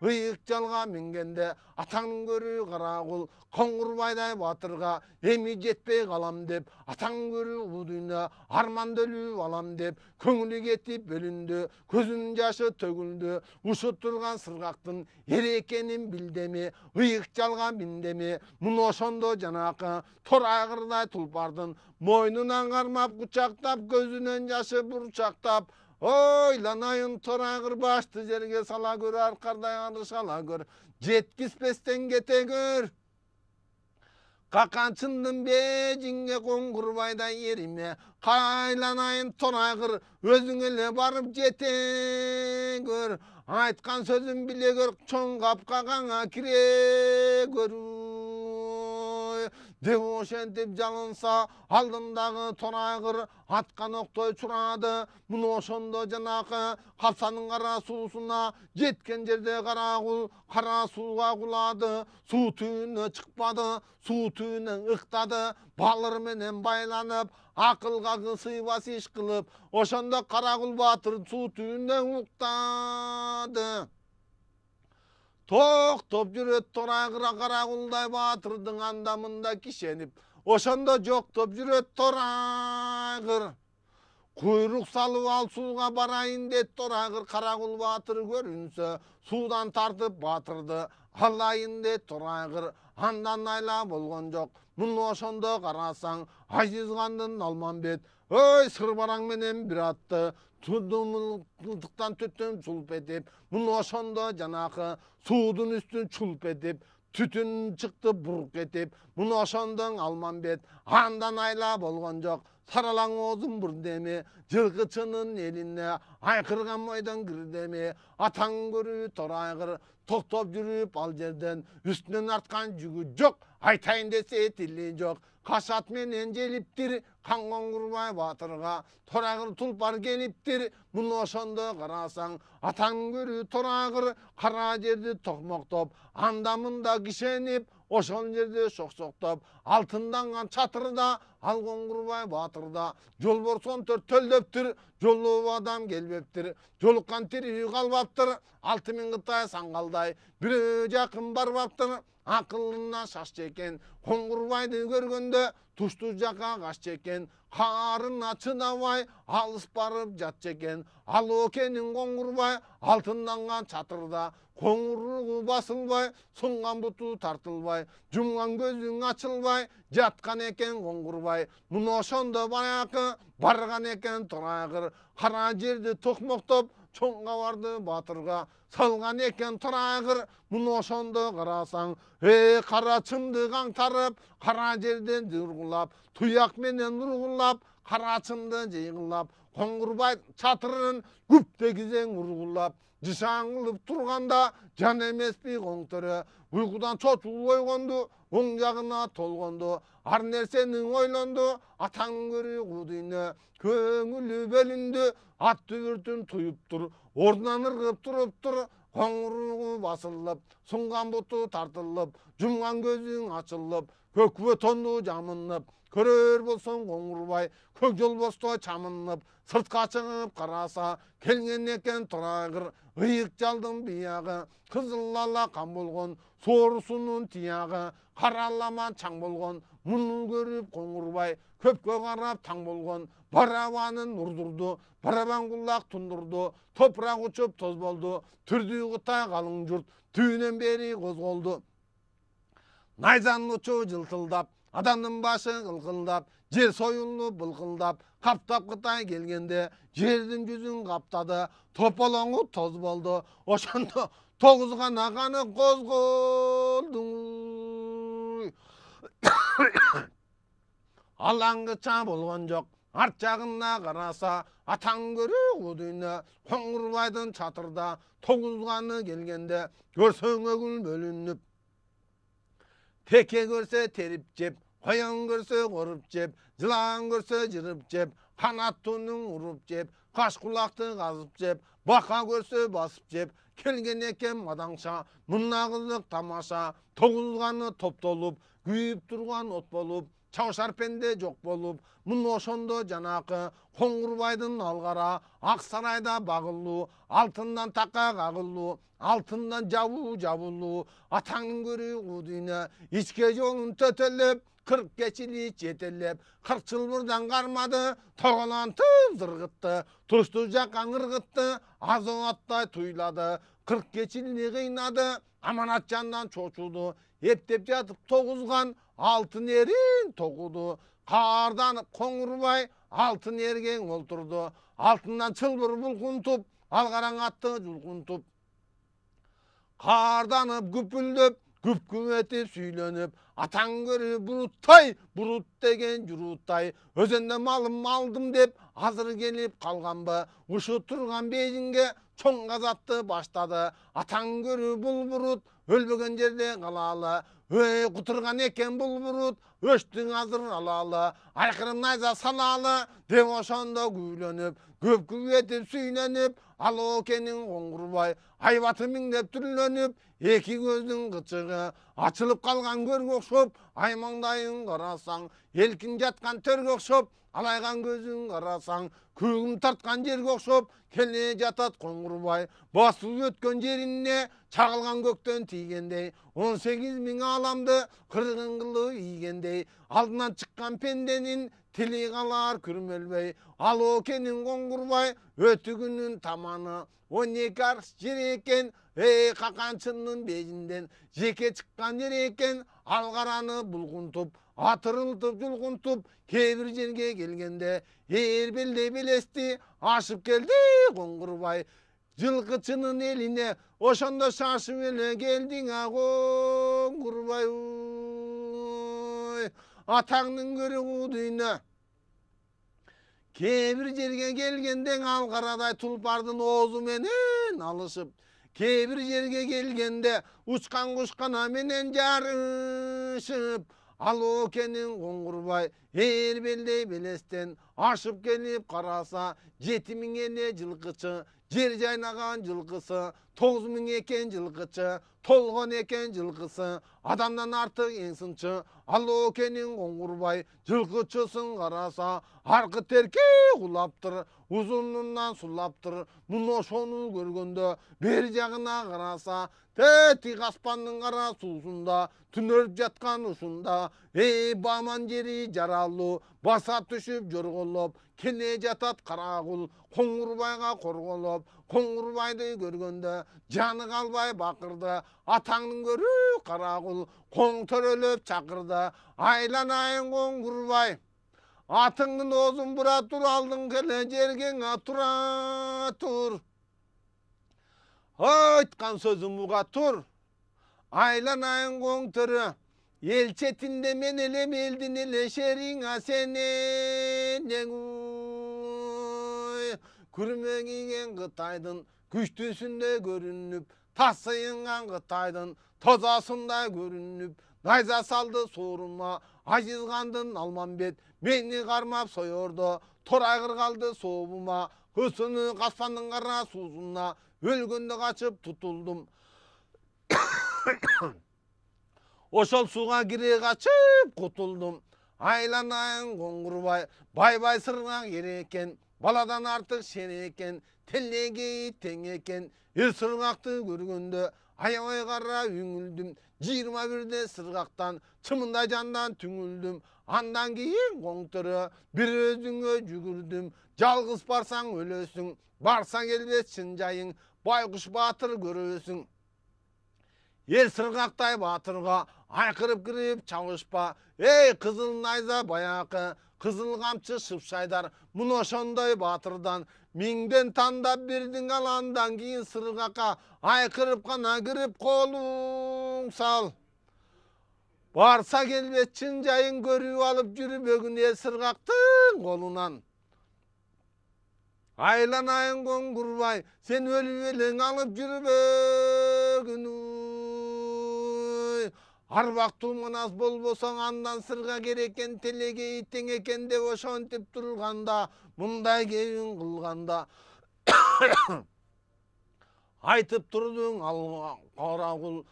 ыйык жалга мингенде атаңдын көрү карагул Коңгурбайдай батырга эми жетпей калам деп атаңдын көрү улуу дүйнө арманда өлүп алам деп көңүлү кетип бөлүндү көзүнүн жашы төгүлдү ушу турган сыргактын эре экенин билдеми ыйык жалга миндеми муну ошондо жанакы тор айгырдай тулпардын мойнунан кармап кучактап көзүнөн жашы бурчактап ойланайын тор айгыр башты жерге сала көр аркардай арышала көр жеткизбестен кете көр каканчындын бежиңге Коңгурбайдай эриме кайланайын тор айгыр өзүң эле барып жете көр айткан сөзүн биле көр чоң капкагаңа кире көр деп ошентип жалынса алдындагы тор айгыр аткан октой чурады муну ошондо жанакы капсанын кара суусуна жеткен жерде карагул кара сууга кулады суу түбүнө чыкпады суу түбүнөн ыктады балыр менен байланып акылга сыйбас иш кылып ошондо Карагул баатыр суу түбүндө уктады токтоп жүрөт тор айгыр Карагулдай баатырдын анда мында кишенип ошондо жоктоп жүрөт тор айгыр куйрук салып ал сууга барайын дейт тор айгыр Карагул баатыр көрүнсө суудан тартып баатырды алайын дейт тор айгыр андан айла болгон жок муну ошондо карасаң Азизгандын Алмамбет ой сыр бараң менен бир атты тудумулдуктан түтүн чулп этип муну ошондо жанакы суудун үстүн чулп этип түтүн чыкты бурук этип муну ошондо Алмамбет андан айла болгон жок саралаң оозун бурдеме жылкычынын элине айкырган мойдон кирдеме атаң көрүү тор айгыр токтоп жүрүп ал жерден үстүнөн арткан жүгү жок айтайын десе тили жок кашат менен желиптир кан Коңгурбай баатырга тор айгыр тулпар келиптир муну ошондо карасаң атаң көрүү тор айгыр кара жерди токмоктоп анда мында кишенип ошол жерде шоксоктоп алтынданган чатырда ал Коңгурбай баатырда жолборсон төлдөптүр жолуп адам келбептир жолуккан тирүү калбаптыр 6000 кытай саңгалдай бирөө жакын барбаптыр акылына шашчы экен Коңгурбайды көргөндө туштуу жака каччы экен каарына чыдабай алыс барып жатчы экен ал окенин Коңгурбай алтынданган чатырда коңуругу басылбай сунган буту тартылбай жумган көзүң ачылбай жаткан экен Коңгурбай муну ошондо баякы барган экен тор айгыр кара жерди токмоктоп чоң кабарды баатырга салган экен тор айгыр муну ошондо карасаң кара чымды каңтарып кара жерден ургулап туяк менен ургулап кара чымды жыйгылап Коңгурбай чатырын күптө кизең ургулап жышаң кылып турганда жан эмеспи коң төрө уйкудан чочулуп ойгонду оң жагына толгонду ар нерсени ойлонду атаң көрүү куу дүйнө көңүлү бөлүндү ат түбүртүн туюптур ордунан ыргып туруптур коңуругу басылып сунган буту тартылып жумган көзүң ачылып көк бөтөнү жамынып көрөр болсоң Коңгурбай көк жолбосто чамынып сыртка чыгып караса келген экен тор айгыр ыйык жалдын биягы кызыл ала кан болгон соорусунун тиягы караламан чаң болгон муну көрүп Коңгурбай көпкө карап таң болгон барабанын урдурду барабан кулак тундурду топурак учуп тоз болду түрдүү кытай калың журт түбүнөн бери козголду найзанын учу жылтылдап адамдын башы кылкылдап жер союлуп былкылдап каптап Кытай келгенде жердин жүзүн каптады тополоңу тоз болду ошондо 9 гана каны козголду алаңгыча болгон жок арт жагына караса атаң көрүү куу дүйнө Коңгурбайдын чатырда 9 ганы келгенде көрсөң өгүл бөлүнүп теке көрсө терип жеп коян көрсө коруп жеп жылан көрсө жырып жеп канаттуунун уруп жеп каш кулакты казып жеп бака көрсө басып жеп келген экен мадаңша мына кызык тамаша 9 ганы топтолуп күйүп турган от болуп чавшар пенде жок болуп муну ошондо жанакы Коңгурбайдын алгара ак сарайда багылуу алтындан такка кагылуу алтындан жабылуу атаңдын көрүү дүйнө ичке жолун төтөлөп 40 keçili жетелеп 40 чылбырдан кармады тоголантып зыргытты тушту жакка ыргытты азоаттай туйлады 40 keçilini кыйнады аманат жандан чочуду эптеп жатып тогузган алтын эрин тогуду каарданып Коңгурбай алтын эрген олтурду алтындан чылбыр булкунтуп алгараң атты жулкунтуп каарданып күпүлдөп күп этип сүйлөнүп атаң көрү бурут деген журуттай өзөндө малым алдым деп азыр келип калганбы ушу турган бейжиңге чоң газапты баштады атаң көрү бул бурут өлбөгөн жерде калалы ой кутурган экен бул бурут өчтүң азыр алалы айкырым найза салалы деп ошондо күүлөнүп көп этип сүйлөнүп ал экенин Коңгурбай айбаты миңдеп түрлөнүп эки көздүн кычыгы ачылып калган көргө окшоп аймаңдайын карасаң элкин жаткан төргө окшоп алайган көзүн карасаң көгүм тарткан жерге окшоп келе жатат Коңгурбай басып өткөн жерине чагылган көктөн тийгендей 18.000 аламды кыргын кылып ийгендей алдынан чыккан пенденин тили калар күрмөлбөй ал экенин Коңгурбай өтүгүнүн таманы 12 арс жер экен каканчынын бежинден жеке чыккан жер экен алгараны булгунтуп атырылтып жулгунтуп кээ бир жерге келгенде белдей белести ашып келди Коңгурбай жылкычынын элине ошондо шашып эле келдиң а Коңгурбай атаңдын көрүү дүйнө кээ бир жерге келгенде алгарадай тулпардын оозу менен алышып кээ бир жерге келгенде учкан кушкана менен жарышып ал экенин Коңгурбай белдей белестен ашып келип караса 7000 эле жылкычы жер жайнаган жылкысы 9000 экен жылкычы толгон экен жылкысы адамдан артык эң сынчы ал экенин Коңгурбай жылкычысын караса аркы терки кулаптыр узунунан сулаптыр муну ошону көргөндө бери жагына караса тетик аспандын кара суусунда түнөрүп жаткан ушунда баман жери жаралуу баса түшүп жорголоп келе жатат карагул Коңгурбайга корголоп Коңгурбайды көргөндө жаны калбай бакырды атаңдын көрүү карагул коң төрөлөп чакырды айланайын Коңгурбай атыңдын оозун бура тур алдыңкы эле жергеңе тура тур айткан сөзүм уга тур айланайын коң төрө эл четинде мен элем элдин эле шериңа сенен күрмө кийген Кытайдын күчтүүсүндө көрүнүп тасыйынган Кытайдын тозасындай көрүнүп найза салды соорума Ажизгандын Алмамбет мени кармап соёрдо торайгыр калды сообума кысыны аспандын кара суусуна өлгөндө качып тутулдум ошол сууга кире качып кутулдум айланайын Коңгурбай байбай сырга керек экен баладан артык шер экен телеги тең экен эр сыргакты көргөндө аябай кара үңүлдүм 21-де сыргактан чымындай жандан түңүлдүм андан кийин коң төрө бир өзүңө жүгүрдүм жалгыз барсаң өлөсүң барсаң келбес чын жайың байкуш баатыр көрөсүң эл сыргактай баатырга айкырып кирип чабышпа кызыл найза баякы кызыл камчы шыпшайдар муну ошондой баатырдан миңден тандап бирдиң ал андан кийин сыргакка айкырып гана кирип колуң сал барса келбес чын жайын көрүп алып жүрбөгүн эл сыргактын колунан айланайын Коңгурбай сен өлүп элең алып жүрбөгүн арбактуум аз болбосоң андан сырга керек экен телеге тең экен деп ошентип турганда мындай кебин кылганда айтып турдуң ал карагул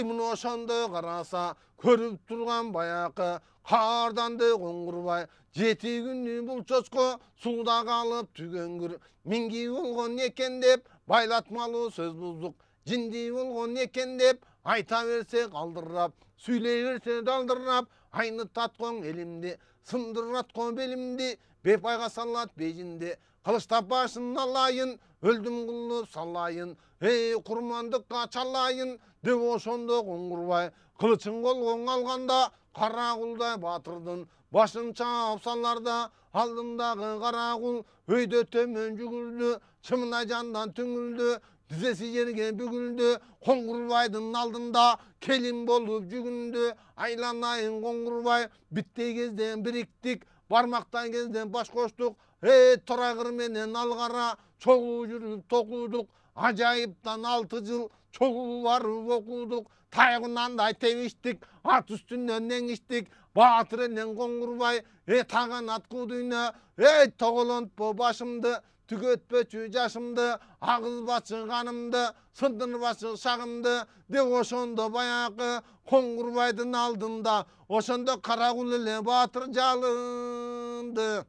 муну ошондо караса көрүп турган баякы Kardandı Qoңгурбай жети күнү бул чочко сууда калып түгөнгүр минги болгон экен деп байлатмалуу сөз буздук жинди болгон экен деп айта берсе калдырап сүйлөй берсе далдырап айны таткон элимди сындыраткон белимди бепайга салат бежинде кылычтап башын алайын өлдүм кылып салайын эй курмандыкка чалайын деп ошондо Qoңгурбай кылычын колго алганда Каракулдай батырдын башын чаап саларда алдындагы Каракул өйдө төмөн жүгүрдү чымына жандан түңүлдү тизеси жерге бүгүлдү Qoңгурбайдын алдында келин болуп жүгүндү айланайын Qoңгурбай биттей кезден бириктик бармактан кезден баш коштук Торайгыр менен Алгара чогуу жүрүп токудук ажайыптан 6 жыл чогуу барып окудук тайгынандай тебиштик ат үстүнөн эңиштик Батыр энен Qoңгурбай таган ат кудуйна тоголонтпо башымды түгөтпөчү жашымды агызбачы канымды сындырбачы шагымды деп ошондо баягы Qoңгурбайдын алдында ошондо Каракул эле Батыр жалынды.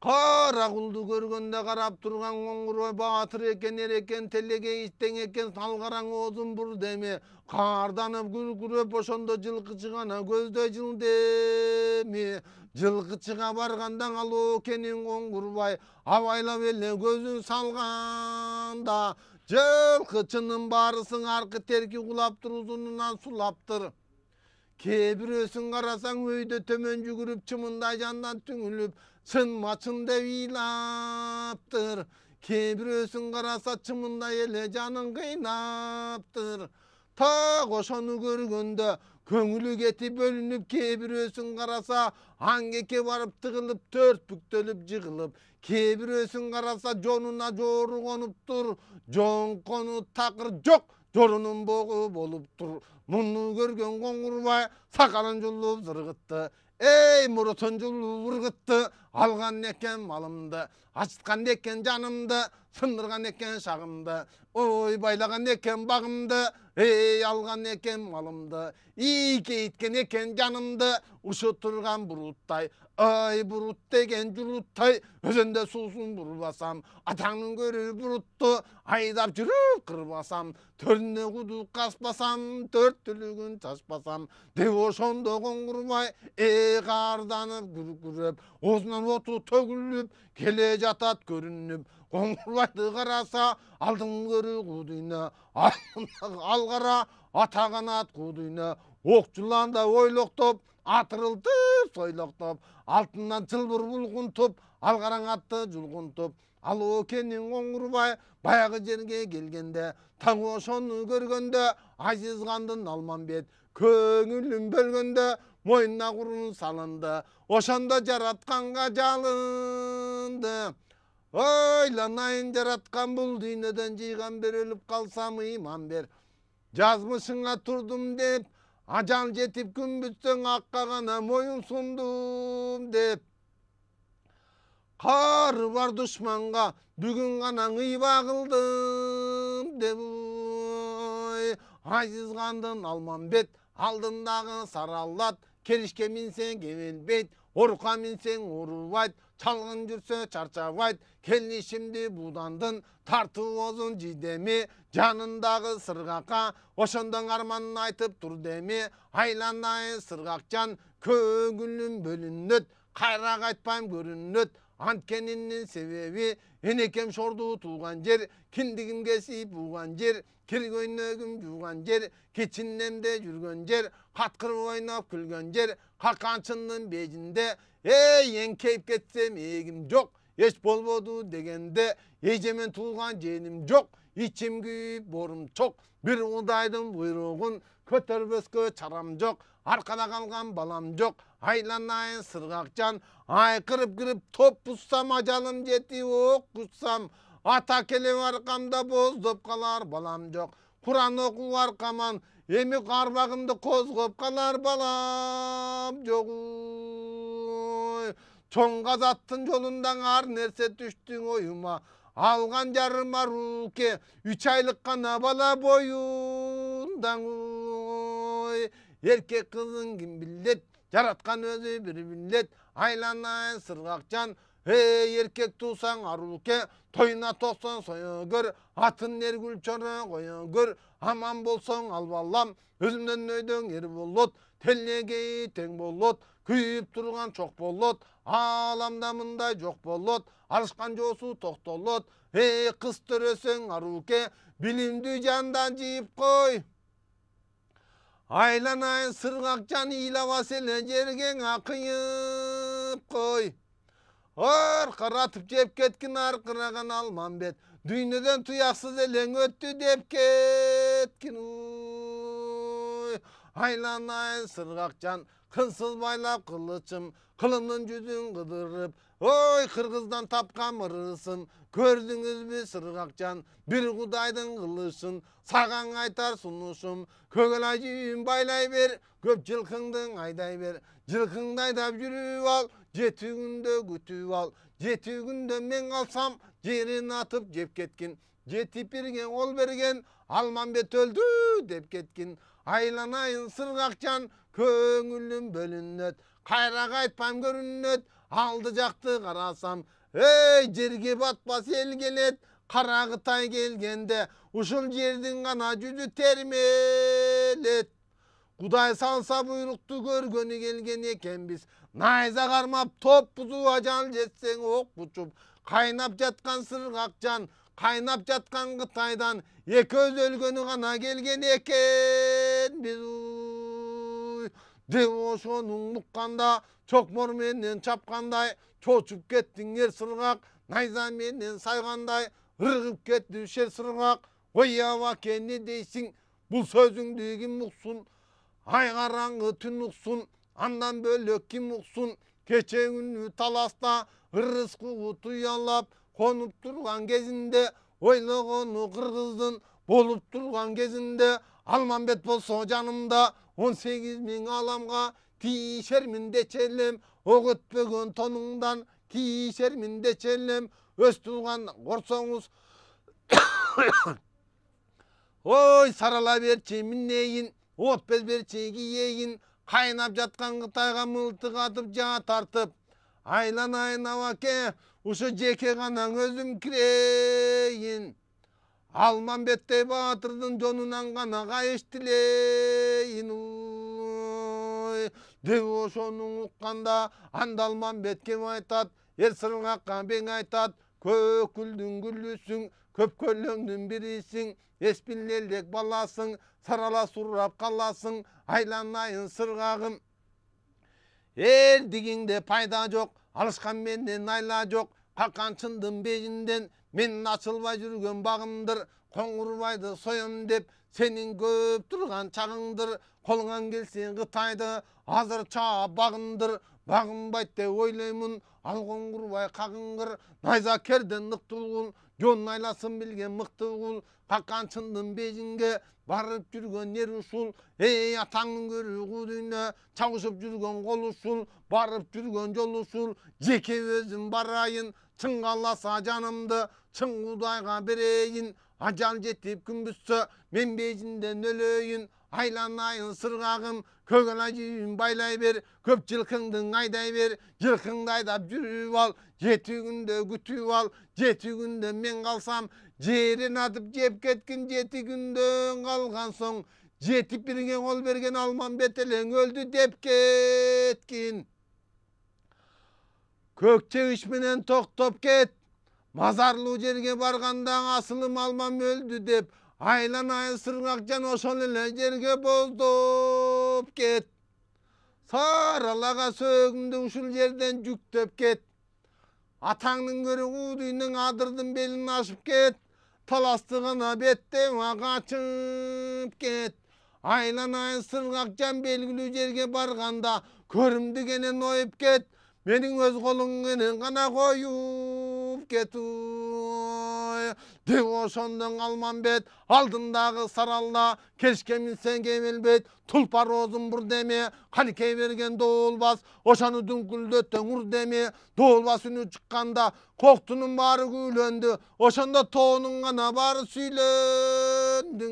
Каракулду көргөндө карап турган Qoңгурбай Батыр экен эрекен телеге иштең экен салгараң оозун бур деме карданып күркүрөп ошондо жылкычы гана көздөй жылдеми жылкычыга баргандан алуу экенин Qoңгурбай абайлап эле көзүн салганда жылкычынын баарысын аркы терки кулап турузунан сулаптыр кээ бирөөсүн карасаң өйдө төмөн жүгүрүп чымындай жандан түңүлүп чынма чын деп ыйлаптыр кээ бирөөсүн караса чымындай эле жанын кыйнаптыр так ошону көргөндө көңүлү кетип бөлүнүп кээ бирөөсүн караса аңгекке барып тыгылып төрт бүктөлүп жыгылып кээ бирөөсүн караса жонуна жоору конуптур жоңкону такыр жок жорунун богу болуптур муну көргөн Qoңгурбай сакалын жулуп зыргытты эй мурутун жулуп ыргытты алган экен малымды ачыткан экен жанымды сындырган экен шагымды ой байлаган экен багымды эй алган экен малымды ийкейткен экен жанымды ушу турган буруттай ай бурут деген журуттай өзөндө суусун бурбасам атаңдын көрү бурутту айдап жүрүп кырбасам төрүнө кудук казбасам төрт түлүгүн чачпасам деп ошондо Qoңгурбай карданып күркүрөп оозунан оту төгүлүп келе жатат көрүнүп Qoңгурбайды караса алдын көрү кудуйна Алгара атаганат кудуйна ок жыланда ойлоктоп атырылтып сойлоктоп алтындан чылбыр булгунтуп Алгараң атты жулгунтуп алуу экенин Qoңгурбай баягы жерге келгенде таң ошону көргөндө Азизгандын Алмамбет көңүлүн бөлгөндө мойнуна курун салынды ошондо жаратканга жалынды ойланайын жараткан бул дүйнөдөн жыйган бер өлүп калсам ыйман бер жазмышыңа турдум деп ажал жетип күн бүтсөң акка гана моюн сундум деп кары бар душманга бүгүн гана ыйба кылдым деп Азизгандын Алмамбет алдындагы саралат келишке минсең кебелбейт орукка минсең урубайт чалгын жүрсө чарчабайт келишимди будандын тартып озун жидеми жанындагы сыргакка ошондон арманын айтып тур деми айланайын сыргакчан көңүлүм бөлүнөт кайра кайтпайм көрүнөт анткенинин себеби энекем шорду тууган жер киндигим кесип бууган жер киргөйнөгүм жууган жер кичинемде жүргөн жер каткырып ойноп күлгөн жер каканчындын бежинде эңкейип кетсем эгим жок эч болбоду дегенде эжемен туулган жээним жок ичим күйүп боорум чок бир Кудайдын буйругун көтөрбөскө чарам жок аркада калган балам жок айланайын сыргакчан айкырып кирип топ буссам ажалым жетип ок кутсам ата келип аркамда боздоп калар балам жок Куран окуп аркаман эми карбагымды козгоп калар балам жок чоң казаттын жолунда ар нерсе түштүң оюма алган жарыма руке 3 айлык гана бала боюндан erkek kızın kim billet, yaratkan özü bir millet, aylanayın sırgakcan, hey erkek tuğsan aruke, toyuna toksan soya gör, atın ergül çora koya gör, aman bolson alballam, özümden öydün eri bollot, tellegeyi teң bollot, kүйüp turgan çok bollot, alamda mınдай жок болот, алышкан жоосу токтолот, ey kız төрөсөң аруке, bilimdi candan жийип koy. Aylanayın sırgakcan ilava sele jergen akıyıp koy. Kaраtıp jep ketkin arkıragan Almanbet, düynödön tuyaksız eleň öttü dep ketkin. Aylanayın sırgakcan, kınsız baylap kılıçım, kılımın yüzün kıdırıp, oy Kırgızdan tapkan mırısın, gördünüz mü sırgakcan, bir kudaydın kılıçın, sagan aytar sunuşum, kөгөл aycıyım baylay ber, köp жылkыңдың ayday ber, жылkыңды aydap yürüp al, жетігünde kütüp al, жетігünde men kalsam, jerin atıp jep ketkin, jetip birgen ol bergen, Almanbet öldü dep ketkin, aylanayın sırgakcan, köңүлүм bölünöt, kayra kaytpam görünöt, aldı jaktı karasam, ey jerge batpas el gelet, Kara Kıtay gelgende, uşul жердин gana yüzü termelet. Kuday salsa buyruktu görgönü gelgen eken biz, nayza karmap top buzu acal jetsen ok buçup, kaynap jatkan sırgakcan, kaynap jatkan Kıtaydan, eköz ölgönü gana gelgen eken biz. Dep oşonun nukkanda, çokmor menden çapkanday, çoçup kettin er sırgak, nayza menden sayganday, ırgıp ketdi şer sırgak, oyava kendi deysin, bu sözüңdü kim uksun, ay karаңgı tün uksun, andan bölök kim uksun, keçe günü talasta, ırrızkığı tuyalap, konup turgan kezinde, oylogonu Kırgızdın, bolup turgan kezinde, Almanbet bolso janımda, 18.000 alamga, tişermin deçellem, ok ötpөгөн tonungdan, tişermin deçellem, öz tuğan korsoңuz, oy sarala berçi minneyin, otpez berçi giyeyin, kaynap jatkan Kıtayga mıltık atıp jaa tartıp, aylanayın avake, uşu jeke ganaң özüm kireyin. Almanbet'te Batır'dın jonunan gana kayış dileyin. Dep oşonun ukkanda, anda Almanbet kim aytat, er sırgakka ben aytat, köp güldün güllüsün, köp köllöңdün birisin, espillelek balasın, sarala surrap kalasın, aylanayın sırgagım. Erdiginde payda jok, alışkan menden ayla jok, kalkan çındın bejinden, men açılbay жүргөн bagımdır, Koңurbaydı soyam dep, senin köp turgan çagыңdır, kolgan gelsin Kıtaydı, hazır çağa bagındır, bagınbayt de oylaymun, al Koңurbay kagыңgır, nayza kerden ныктылгул, жонун айласын билген мыкты кул, каккан чындын бежинге барып жүргөн ер ушул, эй атаңдын көрү кудүйнө, чабышып жүргөн кол ушул, барып жүргөн жол ушул, жеке өзүм барайын, чың кааласа жанымды, чың Кудайга берейин, ажал жетип күн бүссө, мен бежинден өлөйүн, aylanayın sırgagım, kөгөл aycıyım baylay ber, köp жылkыңдың ayday ber, жылkыңды aydap жүрüp al, жетігünde kütüp al, жетігünde men kalsam, jerin atıp jep ketkin, жетігünden kalgan soň, jetip birine kol bergen Almanbet eleň öldü dep ketkin. Kökçe iş menen toktop ket, mazarlуу жерге barganda asılım Alman öldü dep, aylanayın sırgakcan oşol ele jerge bozdup ket. Saralaga sögümdü uşul жерден жүктөp ket. Ataňdын körü kuduynyň adırdın belini aşıp ket. Talastığına betteme kaçıp ket. Aylanayın sırgakcan belgilүү жерge barganda körümdü genen oyup ket. Menin öz kolum genen gana koyup ket. Dep oşondan Almanbet aldındagı saralla, keşke minsen kemelbet, tulpar ozun bur deme, kalikey bergen doğulbas, oşanı dünküldötten ur deme, doğulbas ünü çıkkanda, koktunun bari güylöndü, oşanda toğunun gana bari süylöndü.